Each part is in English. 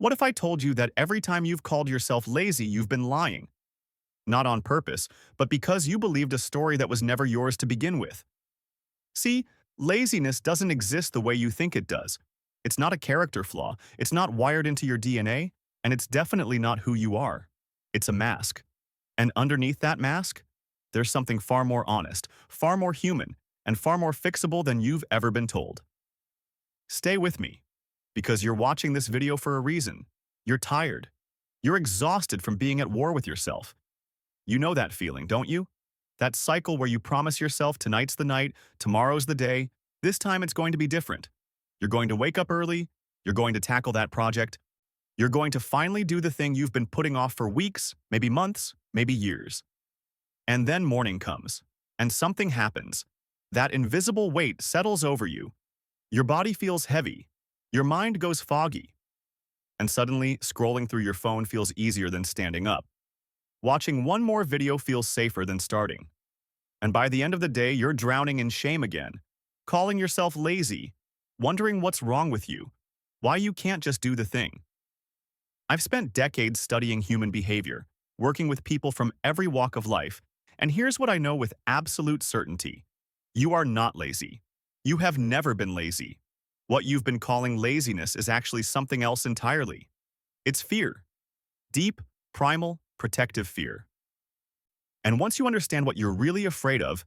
What if I told you that every time you've called yourself lazy, you've been lying? Not on purpose, but because you believed a story that was never yours to begin with. See, laziness doesn't exist the way you think it does. It's not a character flaw, it's not wired into your DNA, and it's definitely not who you are. It's a mask. And underneath that mask, there's something far more honest, far more human, and far more fixable than you've ever been told. Stay with me, because you're watching this video for a reason. You're tired. You're exhausted from being at war with yourself. You know that feeling, don't you? That cycle where you promise yourself tonight's the night, tomorrow's the day, this time it's going to be different. You're going to wake up early, you're going to tackle that project, you're going to finally do the thing you've been putting off for weeks, maybe months, maybe years. And then morning comes, and something happens. That invisible weight settles over you. Your body feels heavy, your mind goes foggy, and suddenly scrolling through your phone feels easier than standing up. Watching one more video feels safer than starting. And by the end of the day, you're drowning in shame again, calling yourself lazy, wondering what's wrong with you, why you can't just do the thing. I've spent decades studying human behavior, working with people from every walk of life, and here's what I know with absolute certainty. You are not lazy. You have never been lazy. What you've been calling laziness is actually something else entirely. It's fear. Deep, primal, protective fear. And once you understand what you're really afraid of,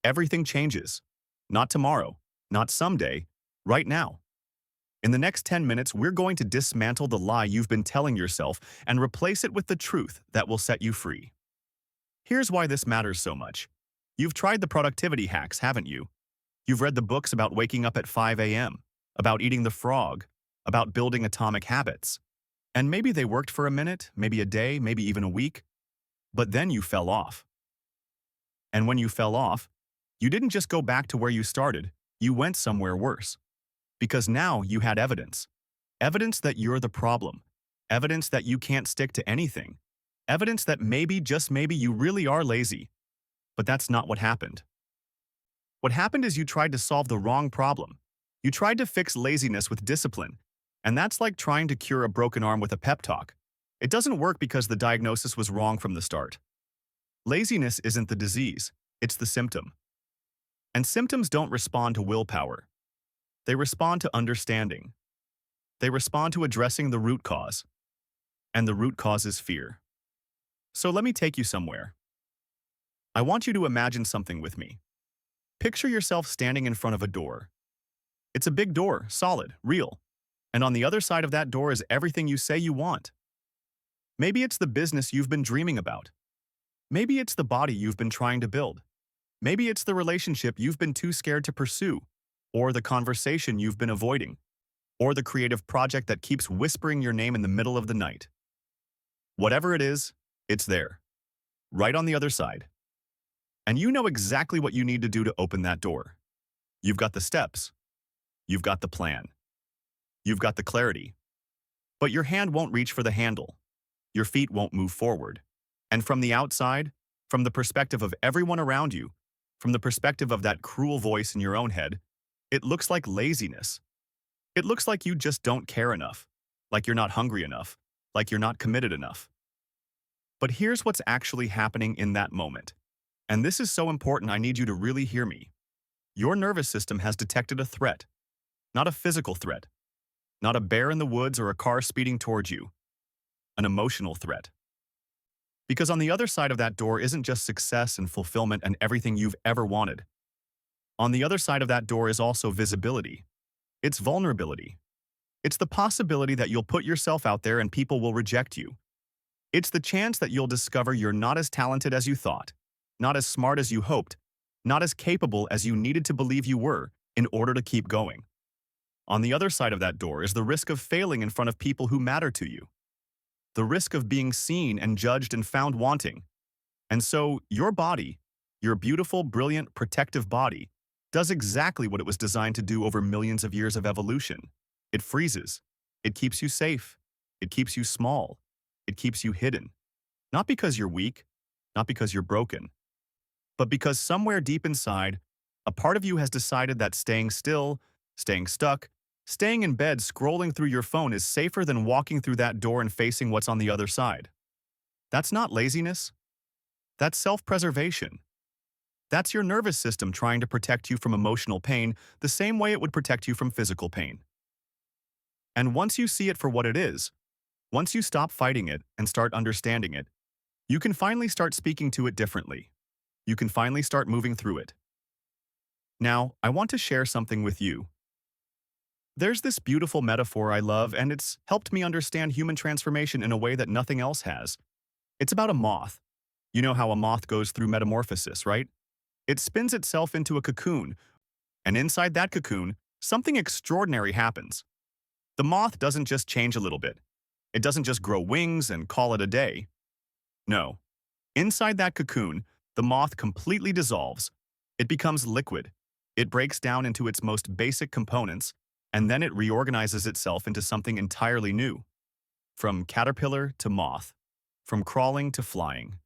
everything changes. Not tomorrow, not someday, right now. In the next 10 minutes, we're going to dismantle the lie you've been telling yourself and replace it with the truth that will set you free. Here's why this matters so much. You've tried the productivity hacks, haven't you? You've read the books about waking up at 5 a.m., about eating the frog, about building atomic habits. And maybe they worked for a minute, maybe a day, maybe even a week, but then you fell off. And when you fell off, you didn't just go back to where you started, you went somewhere worse. Because now you had evidence. Evidence that you're the problem. Evidence that you can't stick to anything. Evidence that maybe, just maybe, you really are lazy. But that's not what happened. What happened is you tried to solve the wrong problem. You tried to fix laziness with discipline. And that's like trying to cure a broken arm with a pep talk. It doesn't work because the diagnosis was wrong from the start. Laziness isn't the disease, it's the symptom. And symptoms don't respond to willpower. They respond to understanding. They respond to addressing the root cause. And the root cause is fear. So let me take you somewhere. I want you to imagine something with me. Picture yourself standing in front of a door. It's a big door, solid, real. And on the other side of that door is everything you say you want. Maybe it's the business you've been dreaming about. Maybe it's the body you've been trying to build. Maybe it's the relationship you've been too scared to pursue, or the conversation you've been avoiding, or the creative project that keeps whispering your name in the middle of the night. Whatever it is, it's there, right on the other side. And you know exactly what you need to do to open that door. You've got the steps. You've got the plan. You've got the clarity. But your hand won't reach for the handle. Your feet won't move forward. And from the outside, from the perspective of everyone around you, from the perspective of that cruel voice in your own head, it looks like laziness. It looks like you just don't care enough, like you're not hungry enough, like you're not committed enough. But here's what's actually happening in that moment. And this is so important, I need you to really hear me. Your nervous system has detected a threat, not a physical threat, not a bear in the woods or a car speeding towards you, an emotional threat. Because on the other side of that door isn't just success and fulfillment and everything you've ever wanted. On the other side of that door is also visibility. It's vulnerability. It's the possibility that you'll put yourself out there and people will reject you. It's the chance that you'll discover you're not as talented as you thought, not as smart as you hoped, not as capable as you needed to believe you were in order to keep going. On the other side of that door is the risk of failing in front of people who matter to you. The risk of being seen and judged and found wanting. And so your body, your beautiful, brilliant, protective body, does exactly what it was designed to do over millions of years of evolution. It freezes. It keeps you safe. It keeps you small. It keeps you hidden. Not because you're weak, not because you're broken, but because somewhere deep inside, a part of you has decided that staying still, staying stuck, Staying in bed scrolling through your phone is safer than walking through that door and facing what's on the other side. That's not laziness. That's self-preservation. That's your nervous system trying to protect you from emotional pain the same way it would protect you from physical pain. And once you see it for what it is, once you stop fighting it and start understanding it, you can finally start speaking to it differently. You can finally start moving through it. Now, I want to share something with you. There's this beautiful metaphor I love, and it's helped me understand human transformation in a way that nothing else has. It's about a moth. You know how a moth goes through metamorphosis, right? It spins itself into a cocoon, and inside that cocoon, something extraordinary happens. The moth doesn't just change a little bit. It doesn't just grow wings and call it a day. No. Inside that cocoon, the moth completely dissolves. It becomes liquid. It breaks down into its most basic components, and then it reorganizes itself into something entirely new. From caterpillar to moth. From crawling to flying.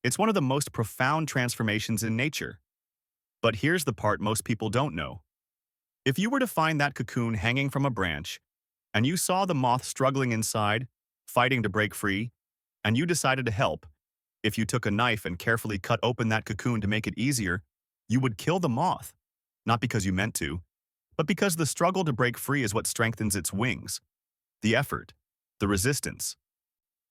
It's one of the most profound transformations in nature. But here's the part most people don't know. If you were to find that cocoon hanging from a branch, and you saw the moth struggling inside, fighting to break free, and you decided to help, if you took a knife and carefully cut open that cocoon to make it easier, you would kill the moth. Not because you meant to, but because the struggle to break free is what strengthens its wings. The effort, the resistance,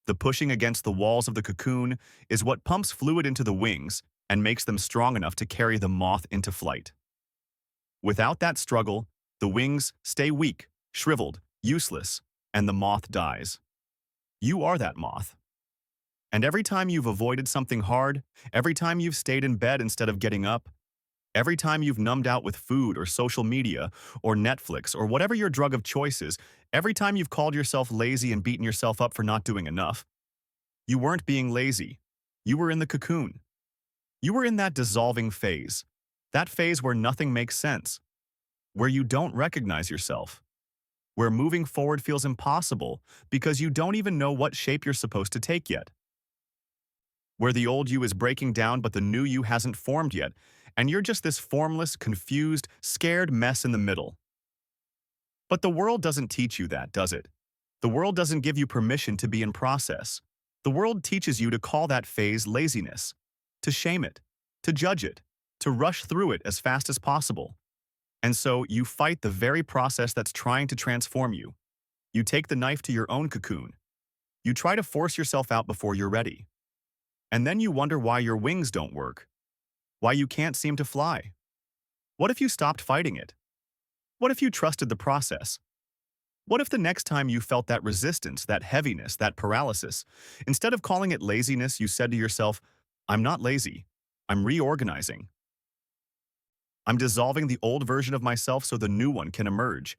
the pushing against the walls of the cocoon is what pumps fluid into the wings and makes them strong enough to carry the moth into flight. Without that struggle, the wings stay weak, shriveled, useless, and the moth dies. You are that moth. And every time you've avoided something hard, every time you've stayed in bed instead of getting up, every time you've numbed out with food or social media or Netflix or whatever your drug of choice is, every time you've called yourself lazy and beaten yourself up for not doing enough, you weren't being lazy. You were in the cocoon. You were in that dissolving phase. That phase where nothing makes sense. Where you don't recognize yourself. Where moving forward feels impossible because you don't even know what shape you're supposed to take yet. Where the old you is breaking down but the new you hasn't formed yet, and you're just this formless, confused, scared mess in the middle. But the world doesn't teach you that, does it? The world doesn't give you permission to be in process. The world teaches you to call that phase laziness, to shame it, to judge it, to rush through it as fast as possible. And so you fight the very process that's trying to transform you. You take the knife to your own cocoon. You try to force yourself out before you're ready. And then you wonder why your wings don't work. Why you can't seem to fly. What if you stopped fighting it? What if you trusted the process? What if the next time you felt that resistance, that heaviness, that paralysis, instead of calling it laziness, you said to yourself, I'm not lazy. I'm reorganizing. I'm dissolving the old version of myself so the new one can emerge.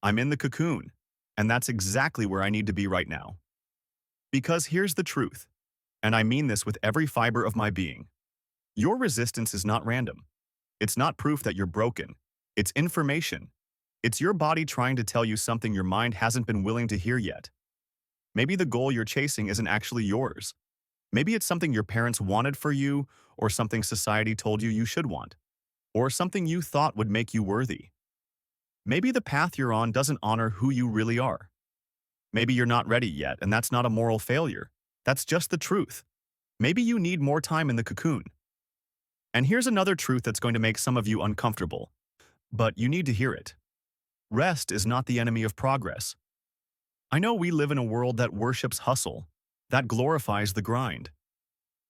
I'm in the cocoon, and that's exactly where I need to be right now. Because here's the truth, and I mean this with every fiber of my being. Your resistance is not random. It's not proof that you're broken. It's information. It's your body trying to tell you something your mind hasn't been willing to hear yet. Maybe the goal you're chasing isn't actually yours. Maybe it's something your parents wanted for you, or something society told you should want, or something you thought would make you worthy. Maybe the path you're on doesn't honor who you really are. Maybe you're not ready yet, and that's not a moral failure. That's just the truth. Maybe you need more time in the cocoon. And here's another truth that's going to make some of you uncomfortable, but you need to hear it. Rest is not the enemy of progress. I know we live in a world that worships hustle, that glorifies the grind.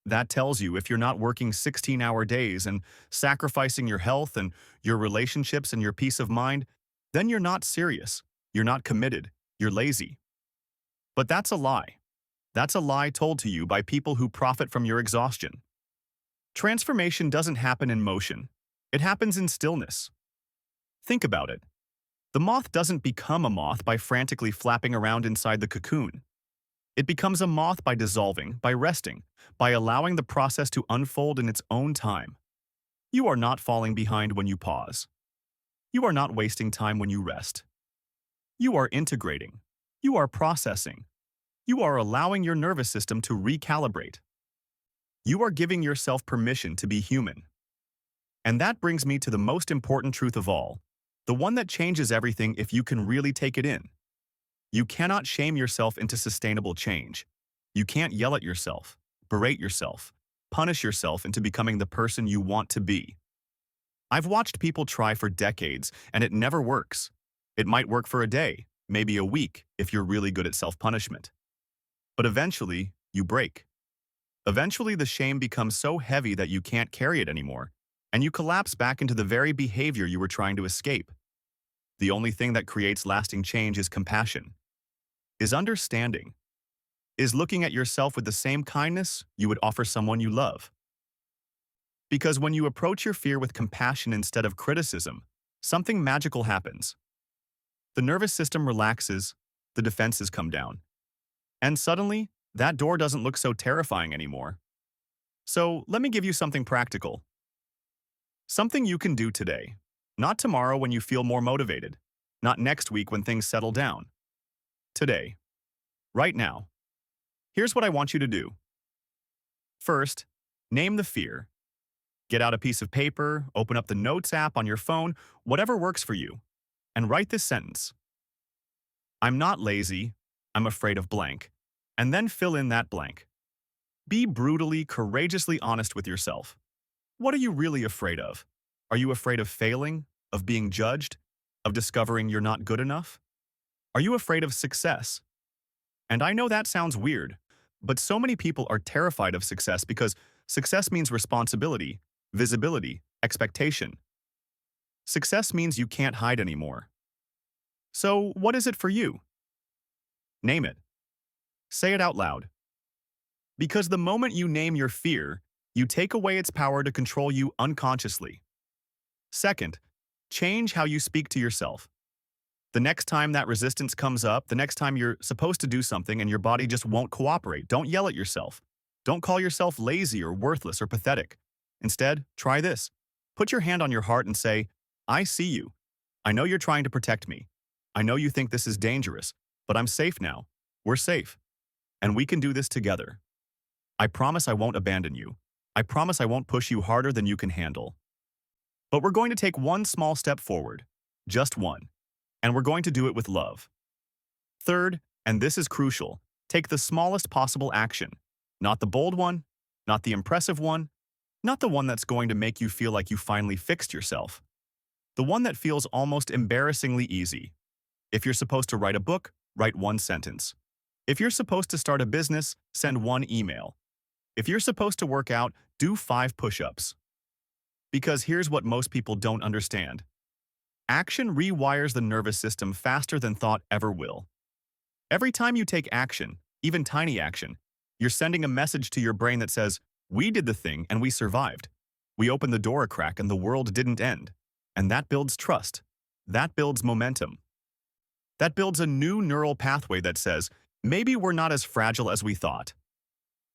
That tells you if you're not working 16-hour days and sacrificing your health and your relationships and your peace of mind, then you're not serious, you're not committed, you're lazy. But that's a lie. That's a lie told to you by people who profit from your exhaustion. Transformation doesn't happen in motion. It happens in stillness. Think about it. The moth doesn't become a moth by frantically flapping around inside the cocoon. It becomes a moth by dissolving, by resting, by allowing the process to unfold in its own time. You are not falling behind when you pause. You are not wasting time when you rest. You are integrating. You are processing. You are allowing your nervous system to recalibrate. You are giving yourself permission to be human. And that brings me to the most important truth of all. The one that changes everything if you can really take it in. You cannot shame yourself into sustainable change. You can't yell at yourself, berate yourself, punish yourself into becoming the person you want to be. I've watched people try for decades, and it never works. It might work for a day, maybe a week, if you're really good at self-punishment. But eventually, you break. Eventually, the shame becomes so heavy that you can't carry it anymore, and you collapse back into the very behavior you were trying to escape. The only thing that creates lasting change is compassion, is understanding, is looking at yourself with the same kindness you would offer someone you love. Because when you approach your fear with compassion instead of criticism, something magical happens. The nervous system relaxes, the defenses come down, and suddenly, that door doesn't look so terrifying anymore. So let me give you something practical. Something you can do today. Not tomorrow when you feel more motivated. Not next week when things settle down. Today. Right now. Here's what I want you to do. First, name the fear. Get out a piece of paper, open up the Notes app on your phone, whatever works for you, and write this sentence. I'm not lazy, I'm afraid of blank. And then fill in that blank. Be brutally, courageously honest with yourself. What are you really afraid of? Are you afraid of failing, of being judged, of discovering you're not good enough? Are you afraid of success? And I know that sounds weird, but so many people are terrified of success because success means responsibility, visibility, expectation. Success means you can't hide anymore. So what is it for you? Name it. Say it out loud. Because the moment you name your fear, you take away its power to control you unconsciously. Second, change how you speak to yourself. The next time that resistance comes up, the next time you're supposed to do something and your body just won't cooperate, don't yell at yourself. Don't call yourself lazy or worthless or pathetic. Instead, try this. Put your hand on your heart and say, I see you. I know you're trying to protect me. I know you think this is dangerous, but I'm safe now. We're safe. And we can do this together. I promise I won't abandon you. I promise I won't push you harder than you can handle. But we're going to take one small step forward. Just one. And we're going to do it with love. Third, and this is crucial, take the smallest possible action. Not the bold one, not the impressive one, not the one that's going to make you feel like you finally fixed yourself. The one that feels almost embarrassingly easy. If you're supposed to write a book, write one sentence. If you're supposed to start a business, send one email. If you're supposed to work out, do 5 push-ups. Because here's what most people don't understand. Action rewires the nervous system faster than thought ever will. Every time you take action, even tiny action, you're sending a message to your brain that says, we did the thing and we survived. We opened the door a crack and the world didn't end. And that builds trust. That builds momentum. That builds a new neural pathway that says, maybe we're not as fragile as we thought.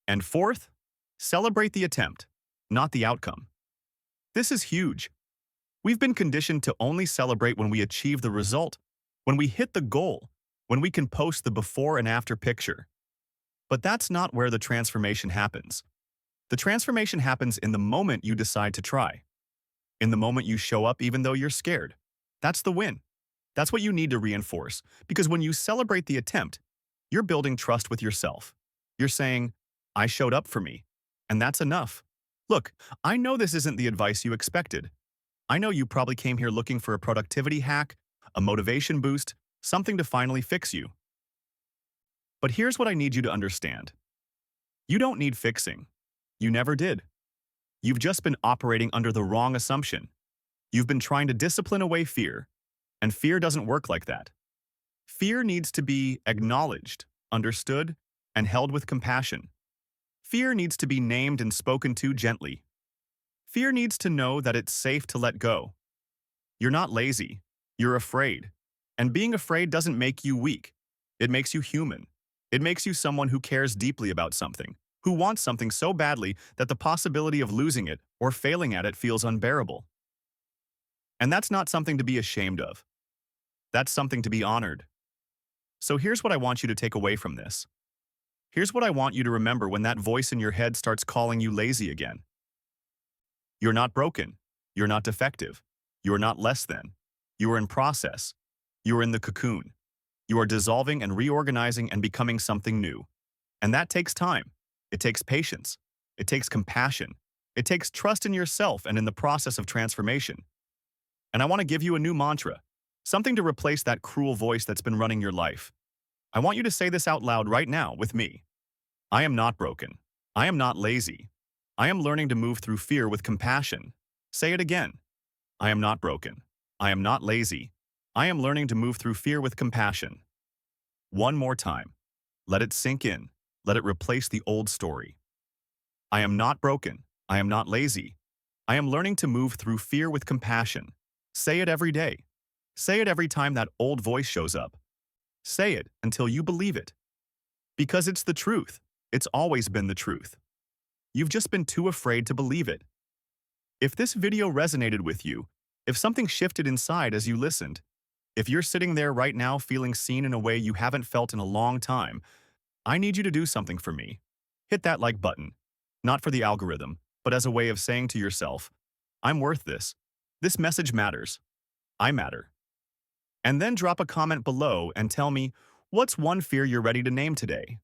And fourth, celebrate the attempt, not the outcome. This is huge. We've been conditioned to only celebrate when we achieve the result, when we hit the goal, when we can post the before and after picture. But that's not where the transformation happens. The transformation happens in the moment you decide to try. In the moment you show up even though you're scared. That's the win. That's what you need to reinforce, because when you celebrate the attempt, you're building trust with yourself. You're saying, I showed up for me, and that's enough. Look, I know this isn't the advice you expected. I know you probably came here looking for a productivity hack, a motivation boost, something to finally fix you. But here's what I need you to understand. You don't need fixing. You never did. You've just been operating under the wrong assumption. You've been trying to discipline away fear, and fear doesn't work like that. Fear needs to be acknowledged, understood, and held with compassion. Fear needs to be named and spoken to gently. Fear needs to know that it's safe to let go. You're not lazy. You're afraid. And being afraid doesn't make you weak. It makes you human. It makes you someone who cares deeply about something, who wants something so badly that the possibility of losing it or failing at it feels unbearable. And that's not something to be ashamed of. That's something to be honored. So here's what I want you to take away from this. Here's what I want you to remember when that voice in your head starts calling you lazy again. You're not broken. You're not defective. You're not less than. You are in process. You are in the cocoon. You are dissolving and reorganizing and becoming something new. And that takes time. It takes patience. It takes compassion. It takes trust in yourself and in the process of transformation. And I want to give you a new mantra, something to replace that cruel voice that's been running your life. I want you to say this out loud right now with me. I am not broken. I am not lazy. I am learning to move through fear with compassion. Say it again. I am not broken. I am not lazy. I am learning to move through fear with compassion. One more time. Let it sink in. Let it replace the old story. I am not broken. I am not lazy. I am learning to move through fear with compassion. Say it every day. Say it every time that old voice shows up. Say it until you believe it. Because it's the truth. It's always been the truth. You've just been too afraid to believe it. If this video resonated with you, if something shifted inside as you listened, if you're sitting there right now feeling seen in a way you haven't felt in a long time, I need you to do something for me. Hit that like button. Not for the algorithm, but as a way of saying to yourself, I'm worth this. This message matters. I matter. And then drop a comment below and tell me, what's one fear you're ready to name today?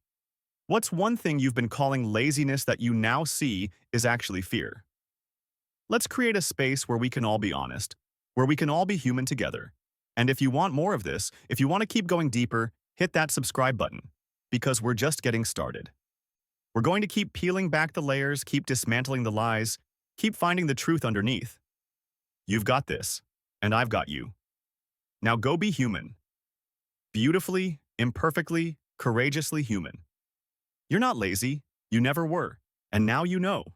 What's one thing you've been calling laziness that you now see is actually fear? Let's create a space where we can all be honest, where we can all be human together. And if you want more of this, if you want to keep going deeper, hit that subscribe button, because we're just getting started. We're going to keep peeling back the layers, keep dismantling the lies, keep finding the truth underneath. You've got this, and I've got you. Now go be human. Beautifully, imperfectly, courageously human. You're not lazy, you never were, and now you know.